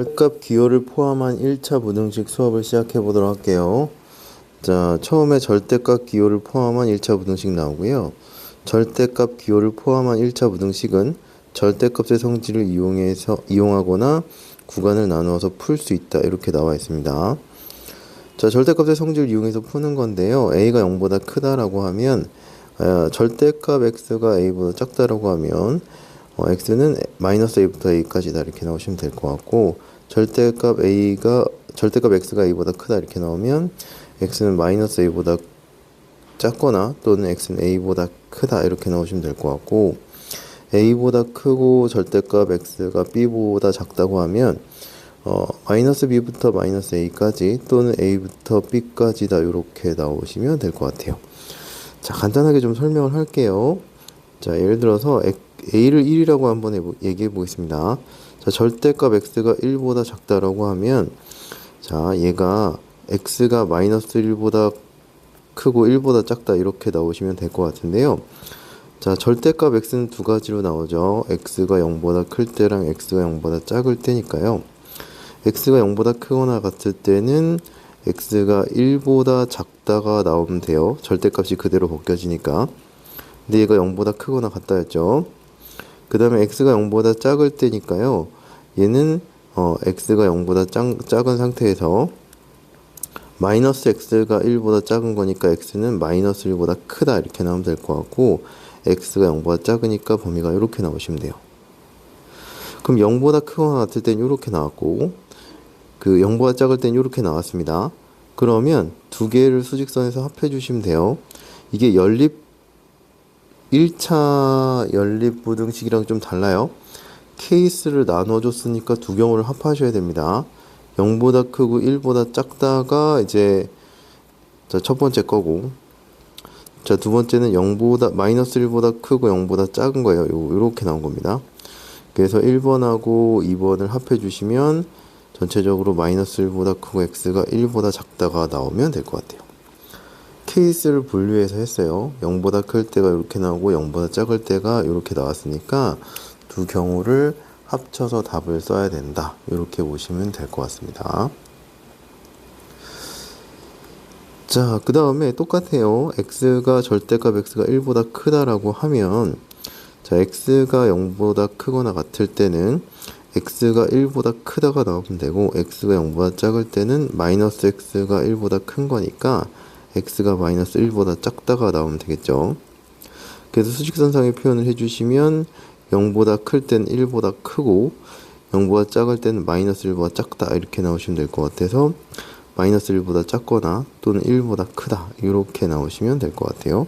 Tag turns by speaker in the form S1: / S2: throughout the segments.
S1: 절값 기호를 포함한 1차 부등식 수업을 시작해 보도록 할게요. 자, 처음에 절대값 기호를 포함한 1차 부등식 나오고요. 절대값 기호를 포함한 1차 부등식은 절대값의 성질을 이용하거나 구간을 나누어서 풀 수 있다, 이렇게 나와 있습니다. 자, 절대값의 성질을 이용해서 푸는 건데요. a가 0보다 크다라고 하면 절대값 x가 a보다 작다라고 하면 x는 마이너스 a부터 a까지다, 이렇게 나오시면 될 것 같고, 절대값 x가 a보다 크다, 이렇게 나오면 x는 마이너스 a보다 작거나 또는 x는 a보다 크다, 이렇게 나오시면 될 것 같고, a보다 크고 절대값 x가 b보다 작다고 하면 마이너스 b부터 마이너스 a까지 또는 a부터 b까지다, 이렇게 나오시면 될 것 같아요. 자, 간단하게 좀 설명을 할게요. 자, 예를 들어서 a를 1이라고 한번 얘기해 보겠습니다. 자, 절대값 x가 1보다 작다라고 하면, 자, 얘가 x가 마이너스 1보다 크고 1보다 작다, 이렇게 나오시면 될 것 같은데요. 자, 절대값 x는 두 가지로 나오죠. x가 0보다 클 때랑 x가 0보다 작을 때니까요. x가 0보다 크거나 같을 때는 x가 1보다 작다가 나오면 돼요. 절대값이 그대로 벗겨지니까. 근데 얘가 0보다 크거나 같다 했죠. 그 다음에 x가 0보다 작을 때니까요. 얘는 x가 0보다 작은 상태에서 마이너스 x가 1보다 작은 거니까 x는 마이너스 1보다 크다, 이렇게 나오면 될 것 같고, x가 0보다 작으니까 범위가 이렇게 나오시면 돼요. 그럼 0보다 크거나 같을 땐 이렇게 나왔고, 0보다 작을 땐 이렇게 나왔습니다. 그러면 두 개를 수직선에서 합해 주시면 돼요. 이게 1차 연립부등식이랑 좀 달라요. 케이스를 나눠줬으니까 두 경우를 합하셔야 됩니다. 0보다 크고 1보다 작다가 이제 첫 번째 거고, 자, 두 번째는 마이너스 1보다 크고 0보다 작은 거예요. 요렇게 나온 겁니다. 그래서 1번하고 2번을 합해 주시면 전체적으로 마이너스 1보다 크고 x가 1보다 작다가 나오면 될 것 같아요. 케이스를 분류해서 했어요. 0보다 클 때가 이렇게 나오고 0보다 작을 때가 이렇게 나왔으니까 두 경우를 합쳐서 답을 써야 된다, 이렇게 보시면 될 것 같습니다. 자, 그 다음에 똑같아요. 절대값 x가 1보다 크다라고 하면, 자, x가 0보다 크거나 같을 때는 x가 1보다 크다가 나오면 되고, x가 0보다 작을 때는 마이너스 x가 1보다 큰 거니까 x가 마이너스 1보다 작다가 나오면 되겠죠. 그래서 수직선상의 표현을 해주시면 0보다 클 때는 1보다 크고 0보다 작을 때는 마이너스 1보다 작다, 이렇게 나오시면 될 것 같아서 마이너스 1보다 작거나 또는 1보다 크다, 이렇게 나오시면 될 것 같아요.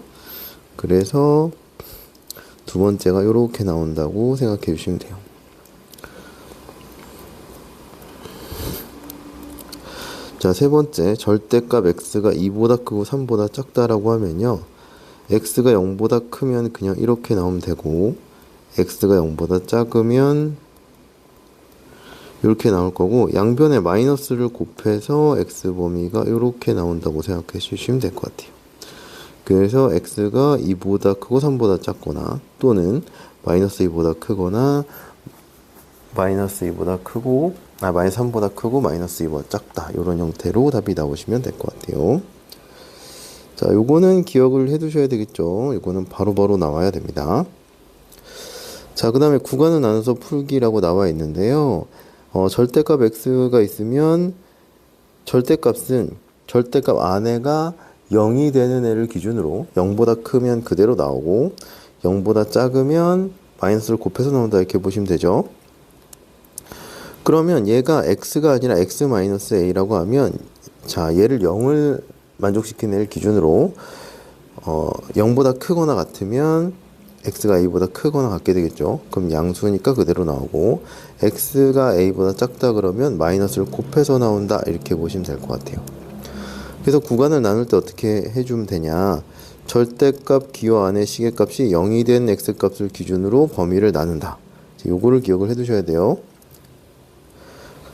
S1: 그래서 두 번째가 이렇게 나온다고 생각해 주시면 돼요. 자, 세 번째, 절대값 x가 2보다 크고 3보다 작다라고 하면요, x가 0보다 크면 그냥 이렇게 나오면 되고, x가 0보다 작으면 이렇게 나올 거고, 양변에 마이너스를 곱해서 x 범위가 이렇게 나온다고 생각해 주시면 될 것 같아요. 그래서 x가 2보다 크고 3보다 작거나 또는 마이너스 2보다 크거나 마이너스 3보다 크고 마이너스 2보다 작다, 이런 형태로 답이 나오시면 될 것 같아요. 자, 요거는 기억을 해 두셔야 되겠죠. 요거는 바로바로 나와야 됩니다. 자, 그 다음에 구간을 나눠서 풀기라고 나와 있는데요. 절대값 x가 있으면 절대값은 절대값 안에가 0이 되는 애를 기준으로 0보다 크면 그대로 나오고 0보다 작으면 마이너스를 곱해서 나온다, 이렇게 보시면 되죠. 그러면 얘가 x가 아니라 x-a라고 하면, 자, 얘를 0을 만족시키는 애를 기준으로 0보다 크거나 같으면 x가 a보다 크거나 같게 되겠죠. 그럼 양수니까 그대로 나오고, x가 a보다 작다 그러면 마이너스를 곱해서 나온다, 이렇게 보시면 될 것 같아요. 그래서 구간을 나눌 때 어떻게 해주면 되냐, 절대값 기호 안에 시계값이 0이 된 x값을 기준으로 범위를 나눈다. 요거를 기억을 해 두셔야 돼요.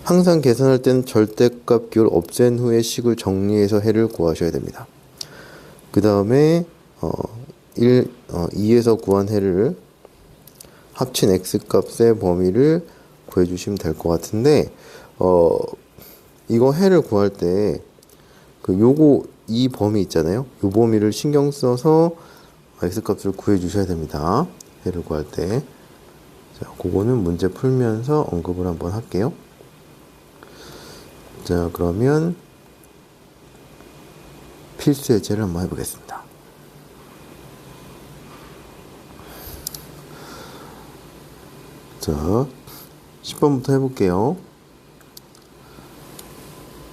S1: 항상 계산할 때는 절대값 기호를 없앤 후에 식을 정리해서 해를 구하셔야 됩니다. 그 다음에 2에서 구한 해를 합친 x값의 범위를 구해주시면 될 것 같은데, 어, 이거 해를 구할 때 요거 이 범위 있잖아요. 요 범위를 신경 써서 x값을 구해 주셔야 됩니다. 해를 구할 때. 자, 그거는 문제 풀면서 언급을 한번 할게요. 자, 그러면 필수 예제를 한번 해보겠습니다. 자, 10번부터 해볼게요.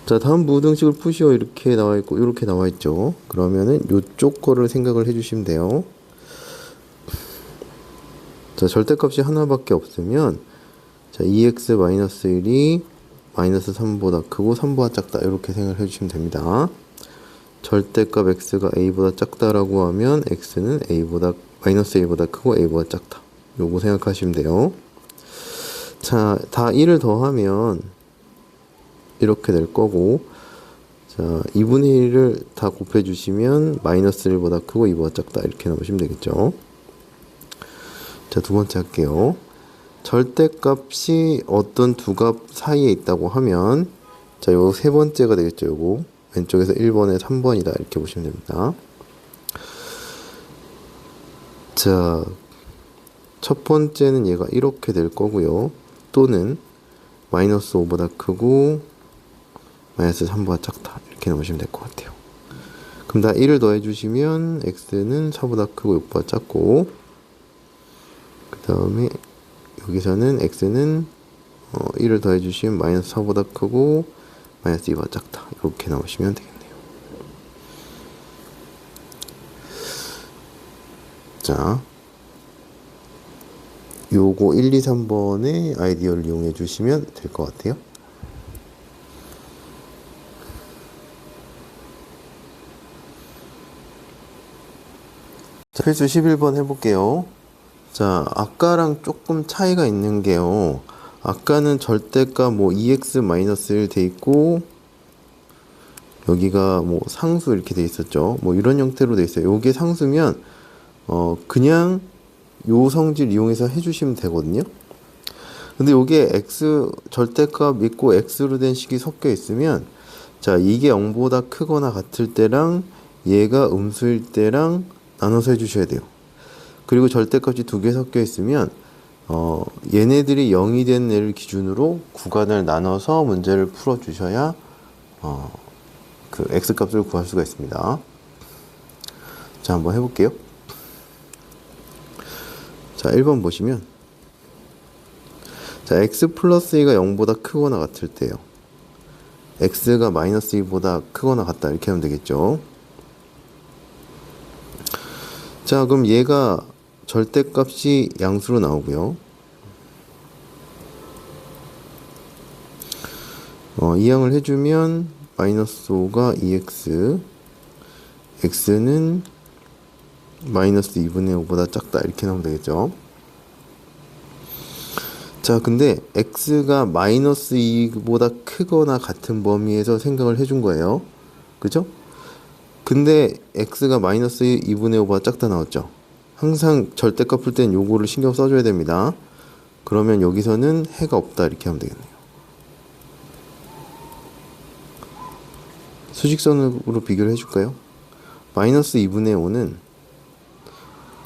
S1: 자, 다음 부등식을 푸시오 이렇게 나와 있고 이렇게 나와 있죠. 그러면은 요쪽 거를 생각을 해주시면 돼요. 자, 절대값이 하나밖에 없으면 자, 2x-1이 마이너스 3보다 크고 3보다 작다 이렇게 생각을 해주시면 됩니다. 절대값 x가 a보다 작다라고 하면 x는 마이너스 a보다 크고 a보다 작다. 요거 생각하시면 돼요. 자, 다 1을 더하면 이렇게 될 거고, 자, 2분의 1을 다 곱해주시면 마이너스 1보다 크고 2보다 작다 이렇게 나오시면 되겠죠. 자, 두 번째 할게요. 절대값이 어떤 두 값 사이에 있다고 하면 자, 요 세 번째가 되겠죠. 요거 왼쪽에서 1번에 3번이다 이렇게 보시면 됩니다. 자, 첫 번째는 얘가 이렇게 될 거고요. 또는 마이너스 5보다 크고 마이너스 3보다 작다 이렇게 나오시면 될 것 같아요. 그럼 다 1을 더해주시면 x는 4보다 크고 6보다 작고, 그 다음에 여기서는 x는 1을 더해주시면 마이너스 4보다 크고 마이너스 2보다 작다 이렇게 나오시면 되겠네요. 자, 요거 1, 2, 3번의 아이디어를 이용해 주시면 될 것 같아요. 자, 필수 11번 해볼게요. 자, 아까랑 조금 차이가 있는 게요. 아까는 절대값 뭐 2x-1 돼 있고, 여기가 뭐 상수 이렇게 돼 있었죠. 뭐 이런 형태로 돼 있어요. 요게 상수면, 그냥 요 성질 이용해서 해주시면 되거든요. 근데 요게 x, 절대값 있고 x로 된 식이 섞여 있으면, 자, 이게 0보다 크거나 같을 때랑 얘가 음수일 때랑 나눠서 해주셔야 돼요. 그리고 절대값이 두 개 섞여 있으면 얘네들이 0이 된 애를 기준으로 구간을 나눠서 문제를 풀어 주셔야 그 x값을 구할 수가 있습니다. 자, 한번 해볼게요. 자, 1번 보시면 자, x 플러스 2가 0보다 크거나 같을 때요. x가 마이너스 2보다 크거나 같다 이렇게 하면 되겠죠. 자, 그럼 얘가 절대값이 양수로 나오고요. 이항을 해주면 마이너스 5가 2x, x는 마이너스 2분의 5보다 작다 이렇게 나오면 되겠죠. 자, 근데 x가 마이너스 2보다 크거나 같은 범위에서 생각을 해준 거예요. 그죠? 근데 x가 마이너스 2분의 5보다 작다 나왔죠. 항상 절대값 풀 땐 요거를 신경 써줘야 됩니다. 그러면 여기서는 해가 없다 이렇게 하면 되겠네요. 수직선으로 비교를 해줄까요? 마이너스 2분의 5는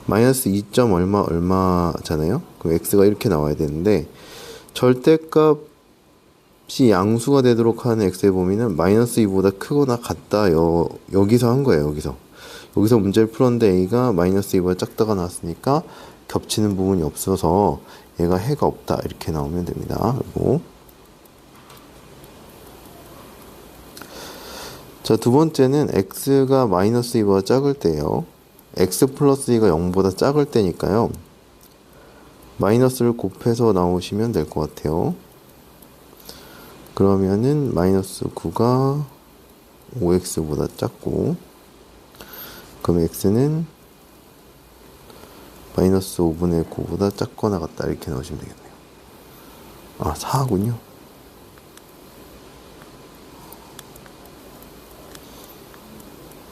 S1: 마이너스 2. 얼마잖아요. 그럼 x가 이렇게 나와야 되는데 절대값이 양수가 되도록 하는 x의 범위는 마이너스 2보다 크거나 같다 여기서 한 거예요. 여기서 문제를 풀었는데 a가 마이너스 2보다 작다가 나왔으니까 겹치는 부분이 없어서 얘가 해가 없다 이렇게 나오면 됩니다. 그리고 자, 두 번째는 x가 마이너스 2보다 작을 때예요. x 플러스 2가 0보다 작을 때니까요. 마이너스를 곱해서 나오시면 될 것 같아요. 그러면은 마이너스 9가 5x보다 작고, 그럼 x는 마이너스 5분의 9보다 작거나 같다 이렇게 나오시면 되겠네요. 아, 4군요.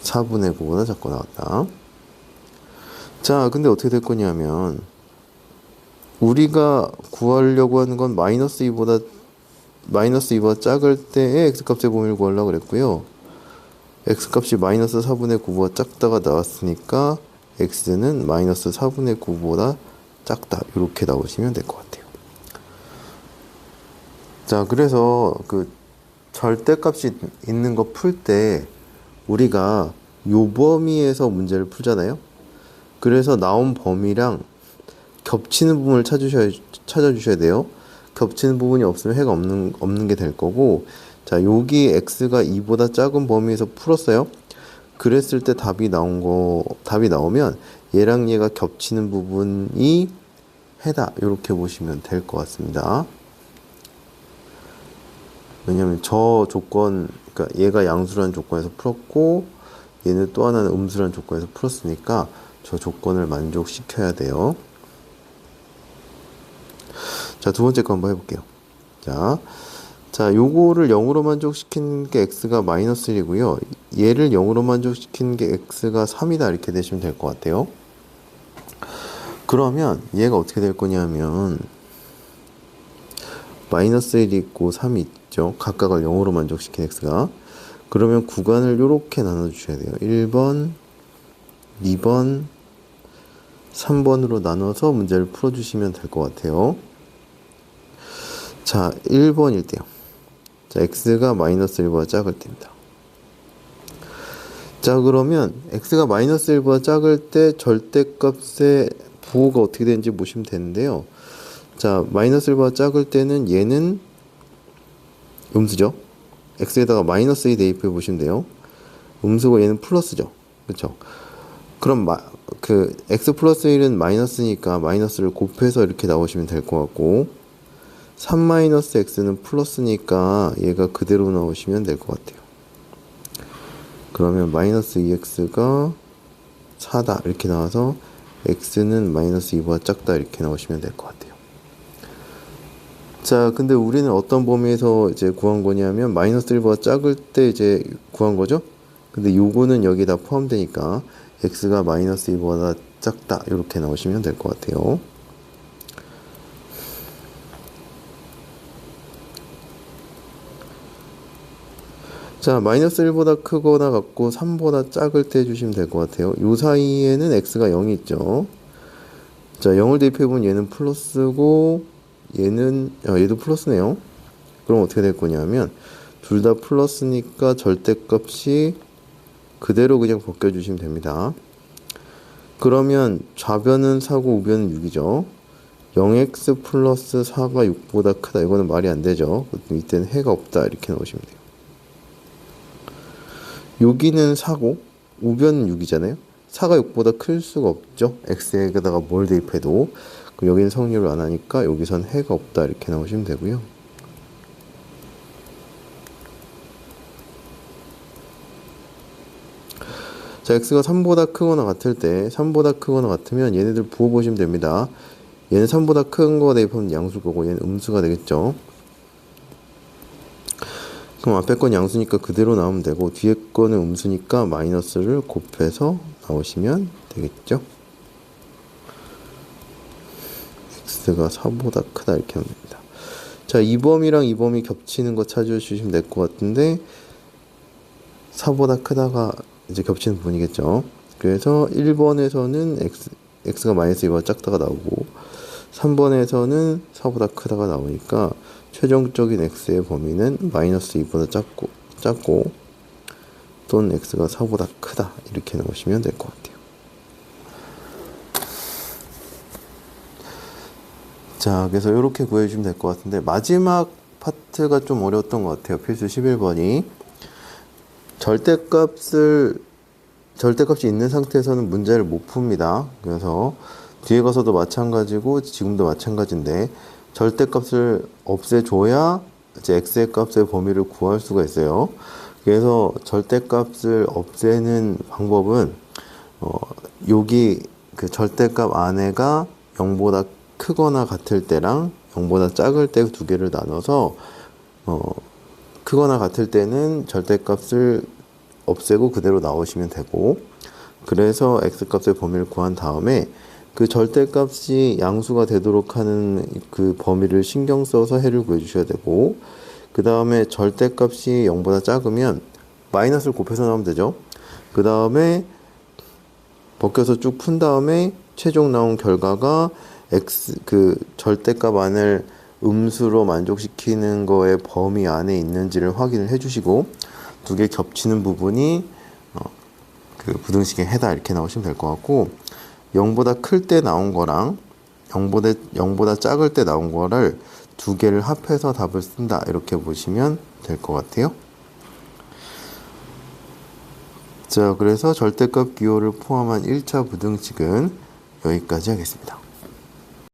S1: (4분의 9보다 작거나 같다). 자, 근데 어떻게 될 거냐면 우리가 구하려고 하는 건 마이너스 2보다 마이너스 2보다 작을 때의 x값의 범위를 구하려고 그랬고요. x값이 마이너스 4분의 9보다 작다가 나왔으니까 x는 마이너스 4분의 9보다 작다, 이렇게 나오시면 될 것 같아요. 자, 그래서 그 절대값이 있는 거 풀 때 우리가 요 범위에서 문제를 풀잖아요. 그래서 나온 범위랑 겹치는 부분을 찾아주셔야 돼요. 겹치는 부분이 없으면 해가 없는 게 될 거고, 자, 여기 x가 2보다 작은 범위에서 풀었어요. 그랬을 때 답이 나오면 얘랑 얘가 겹치는 부분이 해다, 이렇게 보시면 될 것 같습니다. 왜냐면 저 조건, 그러니까 얘가 양수라는 조건에서 풀었고 얘는 또 하나는 음수라는 조건에서 풀었으니까 저 조건을 만족시켜야 돼요. 자, 두 번째 거 한번 해볼게요. 자, 요거를 0으로 만족시키는 게 x가 마이너스 1이고요. 얘를 0으로 만족시키는 게 x가 3이다, 이렇게 되시면 될 것 같아요. 그러면 얘가 어떻게 될 거냐면 마이너스 1이 있고 3이 있죠. 각각을 0으로 만족시킨 x가. 그러면 구간을 이렇게 나눠주셔야 돼요. 1번, 2번, 3번으로 나눠서 문제를 풀어주시면 될 것 같아요. 자, 1번일 때요. 자, x가 마이너스 1보다 작을 때입니다. 자, 그러면 x가 마이너스 1보다 작을 때 절대값의 부호가 어떻게 되는지 보시면 되는데요. 자, 마이너스 1보다 작을 때는 얘는 음수죠. x에다가 마이너스 2 대입해 보시면 돼요. 음수고 얘는 플러스죠. 그렇죠? 그럼 x 플러스 1은 마이너스니까 마이너스를 곱해서 이렇게 나오시면 될 것 같고, 3 마이너스 x는 플러스니까 얘가 그대로 나오시면 될 것 같아요. 그러면 마이너스 2x가 4다, 이렇게 나와서 x는 마이너스 2보다 작다, 이렇게 나오시면 될 것 같아요. 자, 근데 우리는 어떤 범위에서 이제 구한 거냐면 마이너스 1보다 작을 때 이제 구한 거죠. 근데 요거는 여기다 포함되니까 x가 마이너스 2보다 작다, 이렇게 나오시면 될 것 같아요. 자, 마이너스 1보다 크거나 같고 3보다 작을 때 해주시면 될 것 같아요. 요 사이에는 x가 0이 있죠. 자, 0을 대입해보면 얘는 플러스고 얘도 플러스네요. 그럼 어떻게 될 거냐면 둘 다 플러스니까 절대값이 그대로 그냥 벗겨주시면 됩니다. 그러면 좌변은 4고 우변은 6이죠. 0x 플러스 4가 6보다 크다. 이거는 말이 안 되죠. 이때는 해가 없다, 이렇게 나오시면 돼요. 여기는 4고 우변은 6이잖아요. 4가 6보다 클 수가 없죠. x에다가 뭘 대입해도. 그럼 여기는 성립을 안 하니까 여기선 해가 없다, 이렇게 나오시면 되고요. 자, x가 3보다 크거나 같을 때 3보다 크거나 같으면 얘네들 부호 보시면 됩니다. 얘는 3보다 큰 거 대입하면 양수일 거고 얘는 음수가 되겠죠. 그럼 앞에 건 양수니까 그대로 나오면 되고 뒤에 거는 음수니까 마이너스를 곱해서 나오시면 되겠죠. x가 4보다 크다, 이렇게 하면 됩니다. 자, 이 범위랑 이 범위 겹치는 거 찾아주시면 될 것 같은데 4보다 크다가 이제 겹치는 부분이겠죠. 그래서 1번에서는 x가 마이너스 2보다 작다가 나오고 3번에서는 4보다 크다가 나오니까 최종적인 x의 범위는 마이너스 2보다 작고 또는 x가 4보다 크다, 이렇게 나오시면 될 것 같아요. 자, 그래서 이렇게 구해주시면 될 것 같은데 마지막 파트가 좀 어려웠던 것 같아요. 필수 11번이 절대값이 있는 상태에서는 문제를 못 풉니다. 그래서 뒤에 가서도 마찬가지고 지금도 마찬가지인데 절대값을 없애줘야 이제 x의 값의 범위를 구할 수가 있어요. 그래서 절대값을 없애는 방법은 여기 그 절대값 안에가 0보다 크거나 같을 때랑 0보다 작을 때 두 개를 나눠서 크거나 같을 때는 절대값을 없애고 그대로 나오시면 되고, 그래서 x값의 범위를 구한 다음에 그 절대값이 양수가 되도록 하는 그 범위를 신경 써서 해를 구해 주셔야 되고, 그 다음에 절대값이 0보다 작으면 마이너스를 곱해서 나오면 되죠. 그 다음에 벗겨서 쭉 푼 다음에 최종 나온 결과가 그 절대값 안을 음수로 만족시키는 거의 범위 안에 있는지를 확인을 해주시고 두 개 겹치는 부분이 그 부등식의 해다 이렇게 나오시면 될 것 같고 0보다 클 때 나온 거랑 0보다 작을 때 나온 거를 두 개를 합해서 답을 쓴다 이렇게 보시면 될 것 같아요. 자, 그래서 절대값 기호를 포함한 1차 부등식은 여기까지 하겠습니다.